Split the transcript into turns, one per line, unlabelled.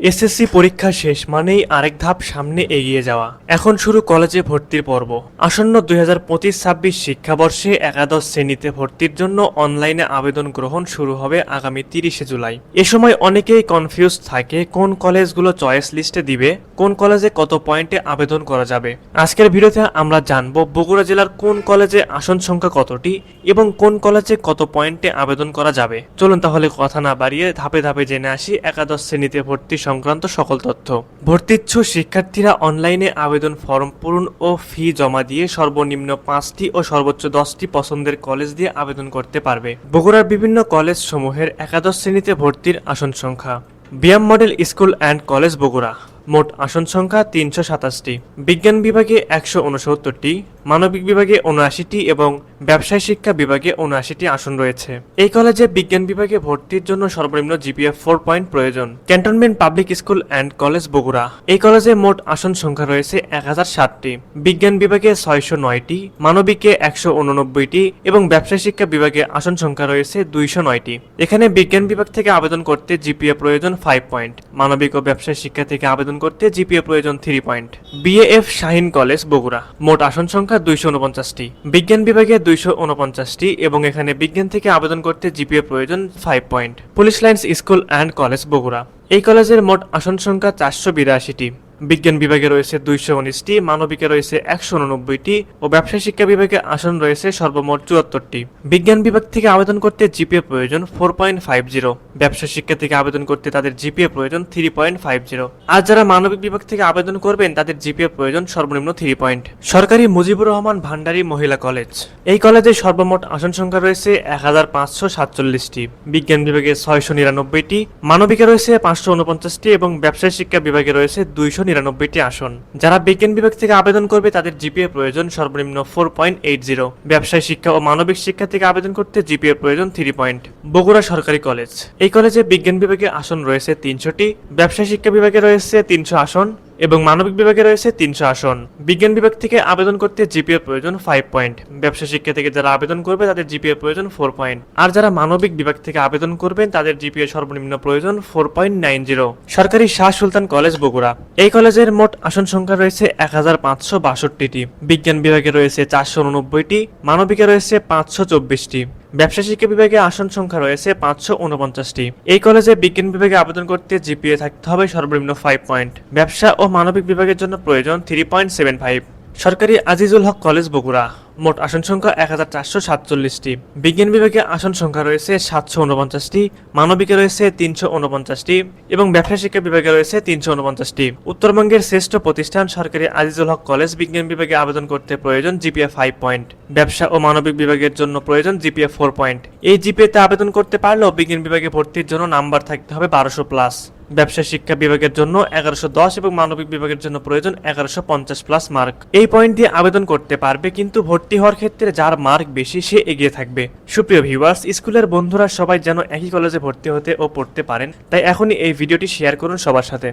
SSC পরীক্ষা শেষ মানেই আরেক ধাপ সামনে এগিয়ে যাওয়া। এখন শুরু কলেজে ভর্তির পর্ব। আসন্ন 2025-26 শিক্ষাবর্ষে একাদশ শ্রেণীতে ভর্তির জন্য অনলাইনে আবেদন গ্রহণ শুরু হবে আগামী 30শে জুলাই। এ সময় অনেকেই কনফিউজ থাকে কোন কলেজগুলো চয়েস লিস্টে দিবে, কোন কলেজে কত পয়েন্টে আবেদন করা যাবে। আজকের ভিডিওতে আমরা জানবো বগুড়া জেলার কোন কলেজে আসন সংখ্যা কতটি এবং কোন কলেজে কত পয়েন্টে আবেদন করা যাবে। চলুন তাহলে কথা না বাড়িয়ে ধাপে ধাপে জেনে আসি একাদশ শ্রেণীতে ভর্তি সংক্রান্ত সকল তথ্য। ভর্তিচ্ছু শিক্ষার্থীরা অনলাইনে আবেদন ফর্ম পূরণ ও ফি জমা দিয়ে সর্বনিম্ন 5টি ও সর্বোচ্চ 10টি পছন্দের কলেজ দিয়ে আবেদন করতে পারবে। বগুড়ার বিভিন্ন কলেজ সমূহের একাদশ শ্রেণীতে ভর্তির আসন সংখ্যা। BM model school and college Bogura, মোট আসন সংখ্যা 327টি। বিজ্ঞান বিভাগে 169টি, মানবিক বিভাগে 79টি এবং ব্যবসায় শিক্ষা বিভাগে 79টি আসন রয়েছে। এই কলেজে বিজ্ঞান বিভাগে ভর্তির জন্য সর্বনিম্ন জিপিএ 4 পয়েন্ট প্রয়োজন। Cantonment public school and college Bogura, এই কলেজে মোট আসন সংখ্যা রয়েছে 1060টি। বিজ্ঞান বিভাগে 609টি, মানবিকে 189টি এবং ব্যবসায় শিক্ষা বিভাগে আসন সংখ্যা রয়েছে 209টি। এখানে বিজ্ঞান বিভাগ থেকে আবেদন করতে জিপিএ প্রয়োজন 5 পয়েন্ট, মানবিক ও ব্যবসায় শিক্ষা থেকে আবেদন করতে জিপিএ প্রয়োজন 3 point. BAF Shaheen college Bogura, মোট আসন সংখ্যা 249টি। বিজ্ঞান বিভাগে 249টি এবং এখানে বিজ্ঞান থেকে আবেদন করতে জিপিএ প্রয়োজন 5 point. Police lines school and college Bogura, এই কলেজের মোট আসন সংখ্যা 482টি। বিজ্ঞান বিভাগে রয়েছে 219টি, মানবিকে রয়েছে 189টি ও ব্যবসায় শিক্ষা বিভাগে আসন রয়েছে সর্বমোট 74টি। বিজ্ঞান বিভাগ থেকে আবেদন করতে জিপিএ প্রয়োজন 4.50, ব্যবসা শিক্ষা থেকে আবেদন করতে তাদের জিপিএ প্রয়োজন 3.50। আর যারা মানবিক বিভাগ থেকে আবেদন করবেন তাদের জিপিএ প্রয়োজন সর্বনিম্ন 3 পয়েন্ট। সরকারি মুজিবুর রহমান ভান্ডারী মহিলা কলেজ, এই কলেজে সর্বমোট আসন সংখ্যা রয়েছে 1547টি। বিজ্ঞান বিভাগে 699টি, মানবিকে রয়েছে 549টি এবং ব্যবসায় শিক্ষা বিভাগে রয়েছে 299টি আসন। যারা বিজ্ঞান বিভাগ থেকে আবেদন করবে তাদের জিপিএ প্রয়োজন সর্বনিম্ন 4.80। ব্যবসায় শিক্ষা ও মানবিক শিক্ষা থেকে আবেদন করতে জিপিএ প্রয়োজন 3 পয়েন্ট। বগুড়া সরকারি কলেজ, এই কলেজে বিজ্ঞান বিভাগে আসন রয়েছে 300টি, ব্যবসায় শিক্ষা বিভাগে রয়েছে 300 আসন এবং মানবিক বিভাগে রয়েছে 300 আসন। বিজ্ঞান বিভাগ থেকে আবেদন করতে জিপিএ প্রয়োজন 5 পয়েন্ট। ব্যবসা শিক্ষা থেকে যারা আবেদন করবে তাদের জিপিএ প্রয়োজন 4 পয়েন্ট। আর যারা মানবিক বিভাগ থেকে আবেদন করবেন তাদের জিপিএ সর্বনিম্ন প্রয়োজন 4.90। সরকারি শাহ সুলতান কলেজ বগুড়া, এই কলেজের মোট আসন সংখ্যা রয়েছে 1562টি। বিজ্ঞান বিভাগে রয়েছে 489টি, মানবিকে রয়েছে 524টি। ব্যবসা শিক্ষা বিভাগে আসন সংখ্যা রয়েছে 549টি। এই কলেজে বিজ্ঞান বিভাগে আবেদন করতে জিপিএ থাকতে হবে সর্বনিম্ন 5 পয়েন্ট। ব্যবসা ও মানবিক বিভাগের জন্য প্রয়োজন 3.75। সরকারি আজিজুল হক কলেজ বগুড়া, মোট আসন সংখ্যা 1447টি। বিজ্ঞান বিভাগে আসন সংখ্যা রয়েছে 749টি, মানবিকে রয়েছে 349টি এবং ব্যবসা শিক্ষা বিভাগে রয়েছে 349টি। উত্তরবঙ্গের শ্রেষ্ঠ প্রতিষ্ঠান সরকারি আজিজুল হক কলেজ, বিজ্ঞান বিভাগে আবেদন করতে প্রয়োজন জিপিএ 5 পয়েন্ট। ব্যবসা ও মানবিক বিভাগের জন্য প্রয়োজন জিপিএ 4 পয়েন্ট। এই জিপিএতে আবেদন করতে পারলেও বিজ্ঞান বিভাগে ভর্তির জন্য নাম্বার থাকতে হবে 1200+। ব্যবসা শিক্ষা বিভাগের জন্য 1110 এবং মানবিক বিভাগের জন্য প্রয়োজন 1150+ মার্ক। এই পয়েন্ট দিয়ে আবেদন করতে পারবে, কিন্তু ভর্তি হওয়ার ক্ষেত্রে যার মার্ক বেশি সে এগিয়ে থাকবে। সুপ্রিয় ভিউয়ার্স, স্কুলের বন্ধুরা সবাই যেন একই কলেজে ভর্তি হতে ও পড়তে পারেন, তাই এখনই এই ভিডিওটি শেয়ার করুন সবার সাথে।